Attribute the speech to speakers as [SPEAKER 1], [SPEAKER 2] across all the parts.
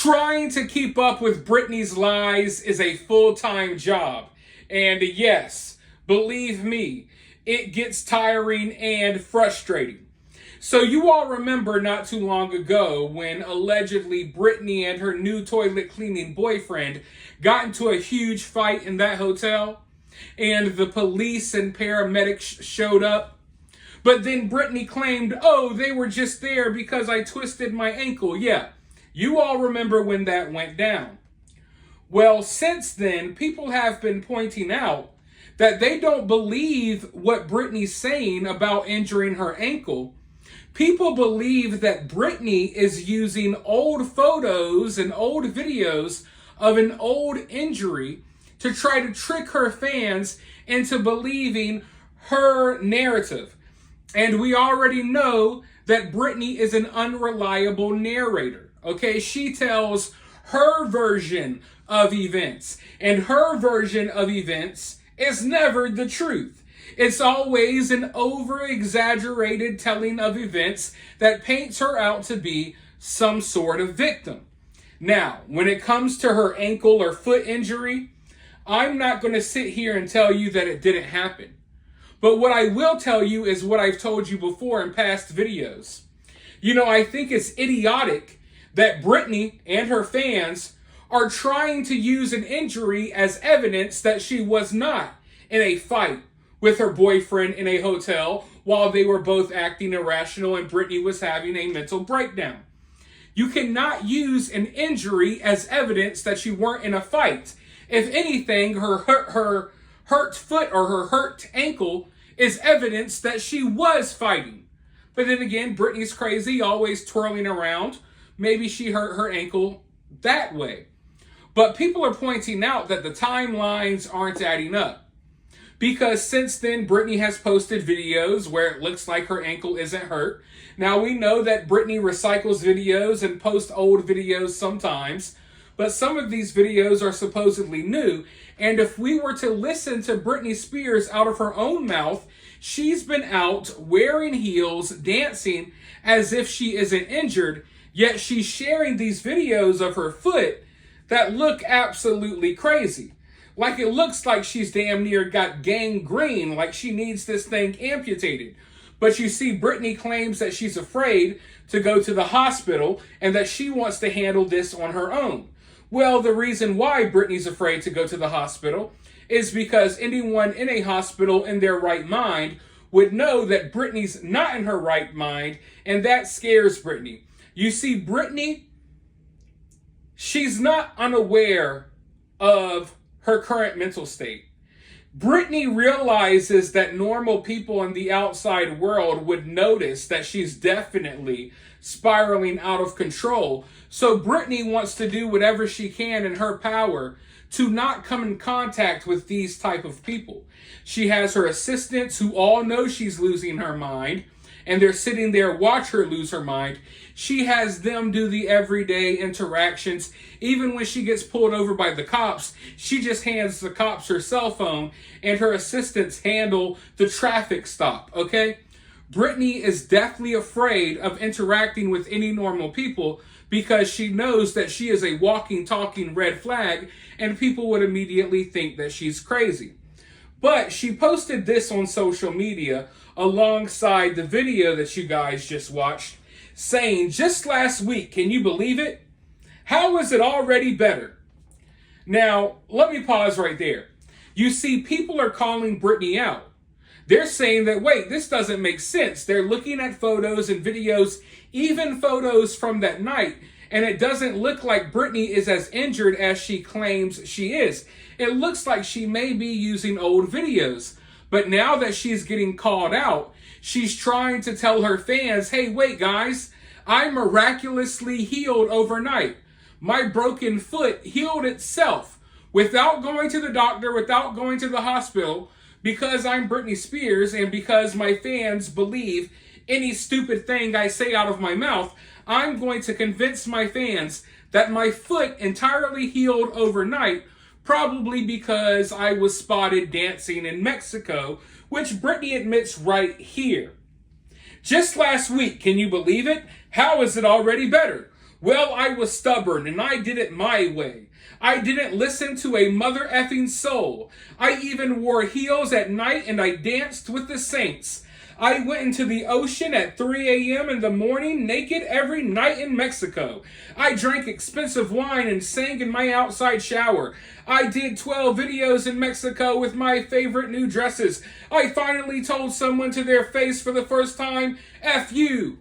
[SPEAKER 1] Trying to keep up with Britney's lies is a full-time job. And yes, believe me, it gets tiring and frustrating. So you all remember not too long ago when allegedly Britney and her new toilet cleaning boyfriend got into a huge fight in that hotel, and the police and paramedics showed up. But then Britney claimed, oh, they were just there because I twisted my ankle. Yeah, you all remember when that went down. Well, since then, people have been pointing out that they don't believe what Britney's saying about injuring her ankle. People believe that Britney is using old photos and old videos of an old injury to try to trick her fans into believing her narrative. And we already know that Britney is an unreliable narrator. Okay, she tells her version of events, and her version of events is never the truth. It's always an over-exaggerated telling of events that paints her out to be some sort of victim. Now, when it comes to her ankle or foot injury, I'm not going to sit here and tell you that it didn't happen. But what I will tell you is what I've told you before in past videos. You know, I think it's idiotic that Britney and her fans are trying to use an injury as evidence that she was not in a fight with her boyfriend in a hotel while they were both acting irrational and Britney was having a mental breakdown. You cannot use an injury as evidence that you weren't in a fight. If anything, her hurt foot or her hurt ankle is evidence that she was fighting. But then again, Britney's crazy, always twirling around. Maybe she hurt her ankle that way. But people are pointing out that the timelines aren't adding up. Because since then, Britney has posted videos where it looks like her ankle isn't hurt. Now, we know that Britney recycles videos and posts old videos sometimes. But some of these videos are supposedly new. And if we were to listen to Britney Spears out of her own mouth, she's been out wearing heels, dancing as if she isn't injured. Yet she's sharing these videos of her foot that look absolutely crazy. Like it looks like she's damn near got gangrene, like she needs this thing amputated. But you see, Britney claims that she's afraid to go to the hospital and that she wants to handle this on her own. Well, the reason why Britney's afraid to go to the hospital is because anyone in a hospital in their right mind would know that Britney's not in her right mind, and that scares Britney. You see, Britney, she's not unaware of her current mental state. Britney realizes that normal people in the outside world would notice that she's definitely spiraling out of control. So Britney wants to do whatever she can in her power to not come in contact with these type of people. She has her assistants who all know she's losing her mind, and they're sitting there watch her lose her mind. She has them do the everyday interactions. Even when she gets pulled over by the cops, she just hands the cops her cell phone and her assistants handle the traffic stop, okay? Britney is deathly afraid of interacting with any normal people because she knows that she is a walking, talking red flag and people would immediately think that she's crazy. But she posted this on social media alongside the video that you guys just watched, saying, just last week, can you believe it? How is it already better? Now, let me pause right there. You see, people are calling Britney out. They're saying that, wait, this doesn't make sense. They're looking at photos and videos, even photos from that night, and it doesn't look like Britney is as injured as she claims she is. It looks like she may be using old videos. But now that she's getting called out, she's trying to tell her fans, hey, wait, guys, I miraculously healed overnight. My broken foot healed itself without going to the doctor, without going to the hospital, because I'm Britney Spears and because my fans believe any stupid thing I say out of my mouth. I'm going to convince my fans that my foot entirely healed overnight, probably because I was spotted dancing in Mexico, which Britney admits right here. Just last week, can you believe it? How is it already better? Well, I was stubborn and I did it my way. I didn't listen to a mother effing soul. I even wore heels at night and I danced with the saints. I went into the ocean at 3 a.m. in the morning naked every night in Mexico. I drank expensive wine and sang in my outside shower. I did 12 videos in Mexico with my favorite new dresses. I finally told someone to their face for the first time, F you.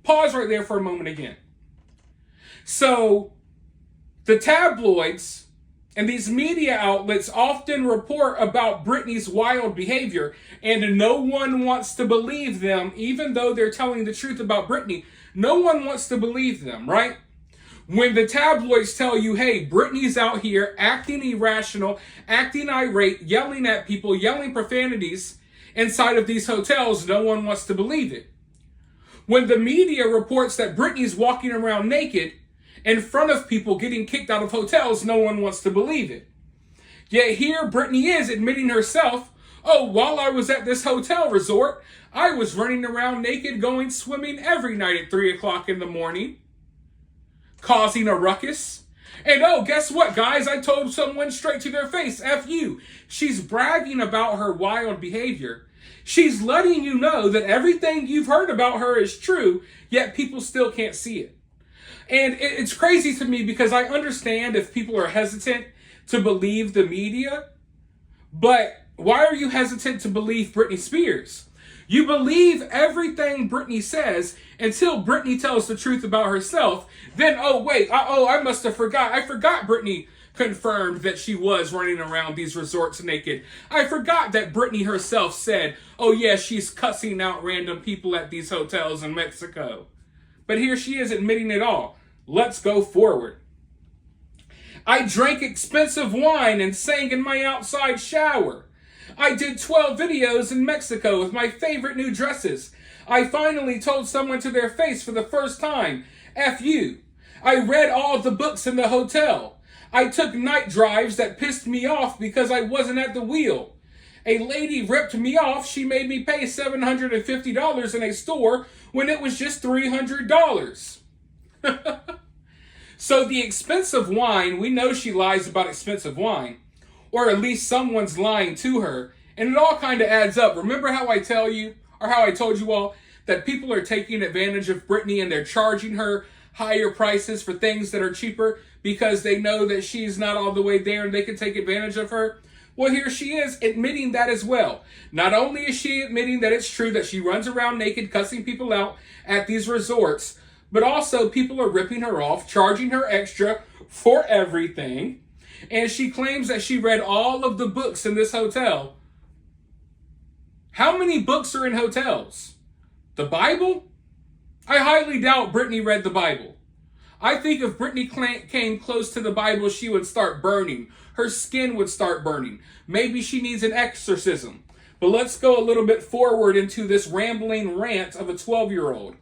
[SPEAKER 1] Pause right there for a moment again. So, the tabloids and these media outlets often report about Britney's wild behavior, and no one wants to believe them, even though they're telling the truth about Britney. No one wants to believe them, right? When the tabloids tell you, hey, Britney's out here acting irrational, acting irate, yelling at people, yelling profanities inside of these hotels, no one wants to believe it. When the media reports that Britney's walking around naked in front of people getting kicked out of hotels, no one wants to believe it. Yet here Britney is admitting herself, oh, while I was at this hotel resort, I was running around naked going swimming every night at 3 o'clock in the morning, causing a ruckus. And oh, guess what, guys? I told someone straight to their face, F you. She's bragging about her wild behavior. She's letting you know that everything you've heard about her is true, yet people still can't see it. And it's crazy to me because I understand if people are hesitant to believe the media, but why are you hesitant to believe Britney Spears? You believe everything Britney says until Britney tells the truth about herself. Then, I must have forgot. I forgot Britney confirmed that she was running around these resorts naked. I forgot that Britney herself said, oh yeah, she's cussing out random people at these hotels in Mexico. But here she is admitting it all. Let's go forward. I drank expensive wine and sang in my outside shower. I did 12 videos in Mexico with my favorite new dresses. I finally told someone to their face for the first time, F you. I read all the books in the hotel. I took night drives that pissed me off because I wasn't at the wheel. A lady ripped me off. She made me pay $750 in a store when it was just $300. So the expensive wine, we know she lies about expensive wine, or at least someone's lying to her, and it all kind of adds up. Remember how I told you all that people are taking advantage of Britney and they're charging her higher prices for things that are cheaper because they know that she's not all the way there and they can take advantage of her? Well, here she is admitting that as well. Not only is she admitting that it's true that she runs around naked, cussing people out at these resorts, but also people are ripping her off, charging her extra for everything. And she claims that she read all of the books in this hotel. How many books are in hotels? The Bible? I highly doubt Britney read the Bible. I think if Britney came close to the Bible, she would start burning. Her skin would start burning. Maybe she needs an exorcism. But let's go a little bit forward into this rambling rant of a 12-year-old.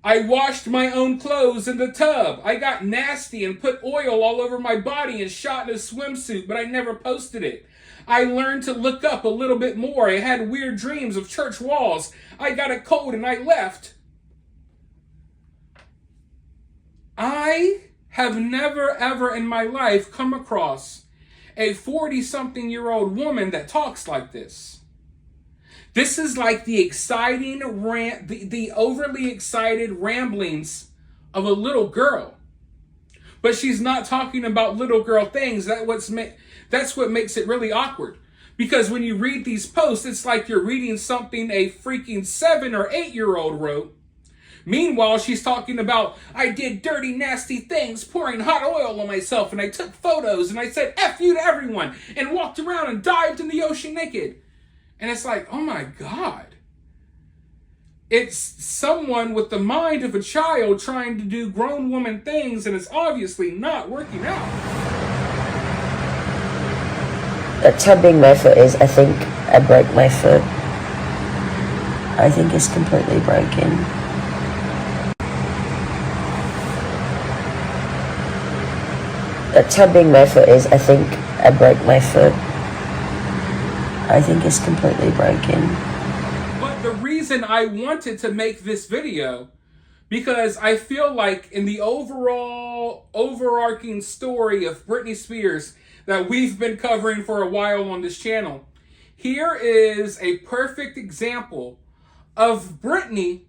[SPEAKER 1] I washed my own clothes in the tub. I got nasty and put oil all over my body and shot in a swimsuit, but I never posted it. I learned to look up a little bit more. I had weird dreams of church walls. I got a cold and I left. I have never ever in my life come across a 40-something-year-old woman that talks like this. This is like the exciting the overly excited ramblings of a little girl. But she's not talking about little girl things. That's what makes it really awkward. Because when you read these posts, it's like you're reading something a freaking 7 or 8-year-old wrote. Meanwhile, she's talking about, I did dirty, nasty things, pouring hot oil on myself, and I took photos, and I said F you to everyone, and walked around and dived in the ocean naked. And it's like, oh my God. It's someone with the mind of a child trying to do grown woman things, and it's obviously not working out.
[SPEAKER 2] Tubbing my foot is, I think I broke my foot. I think it's completely broken. Tubbing my foot is, I think I broke my foot. I think it's completely broken.
[SPEAKER 1] But the reason I wanted to make this video, Because I feel like in the overall overarching story of Britney Spears that we've been covering for a while on this channel, here is a perfect example of Britney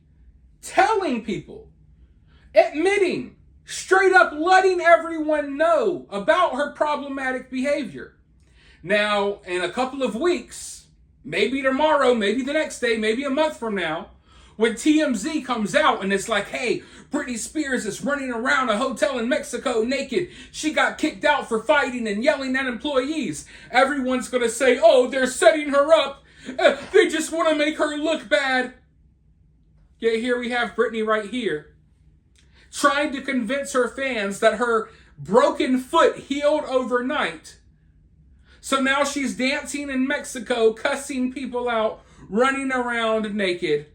[SPEAKER 1] telling people, admitting, straight up letting everyone know about her problematic behavior. Now, in a couple of weeks, maybe tomorrow, maybe the next day, maybe a month from now, when TMZ comes out and it's like, hey, Britney Spears is running around a hotel in Mexico naked. She got kicked out for fighting and yelling at employees. Everyone's going to say, oh, they're setting her up. They just want to make her look bad. Yet here we have Britney right here, trying to convince her fans that her broken foot healed overnight. So now she's dancing in Mexico, cussing people out, running around naked,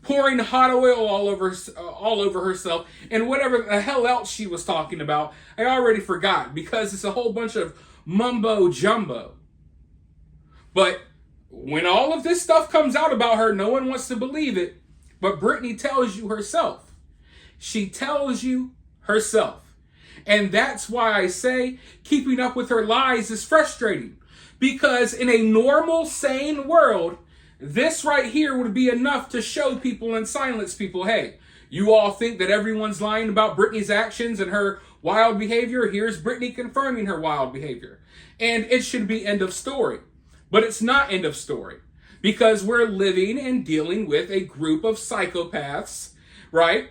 [SPEAKER 1] pouring hot oil all over herself, and whatever the hell else she was talking about, I already forgot because it's a whole bunch of mumbo jumbo. But when all of this stuff comes out about her, no one wants to believe it, but Britney tells you herself. She tells you herself. And that's why I say keeping up with her lies is frustrating. Because in a normal, sane world, this right here would be enough to show people and silence people, hey, you all think that everyone's lying about Britney's actions and her wild behavior. Here's Britney confirming her wild behavior. And it should be end of story. But it's not end of story. Because we're living and dealing with a group of psychopaths, right,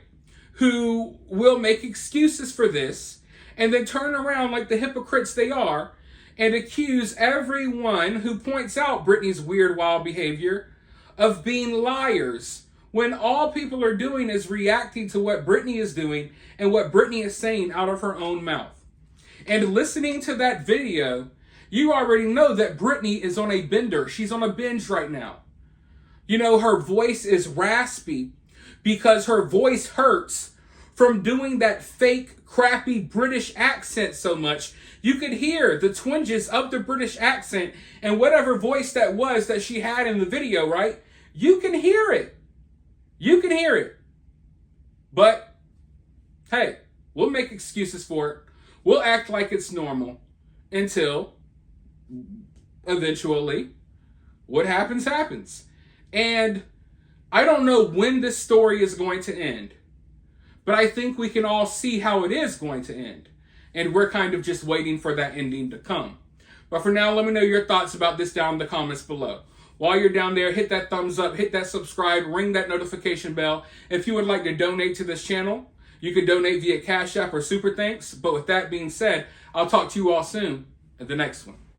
[SPEAKER 1] who will make excuses for this and then turn around like the hypocrites they are and accuse everyone who points out Britney's weird, wild behavior of being liars when all people are doing is reacting to what Britney is doing and what Britney is saying out of her own mouth. And listening to that video, you already know that Britney is on a bender. She's on a binge right now. You know, her voice is raspy because her voice hurts from doing that fake, crappy British accent so much. You could hear the twinges of the British accent and whatever voice that was that she had in the video, right? You can hear it. You can hear it. But, hey, we'll make excuses for it. We'll act like it's normal until eventually what happens, happens. And I don't know when this story is going to end, but I think we can all see how it is going to end. And we're kind of just waiting for that ending to come. But for now, let me know your thoughts about this down in the comments below. While you're down there, hit that thumbs up, hit that subscribe, ring that notification bell. If you would like to donate to this channel, you can donate via Cash App or Super Thanks. But with that being said, I'll talk to you all soon at the next one.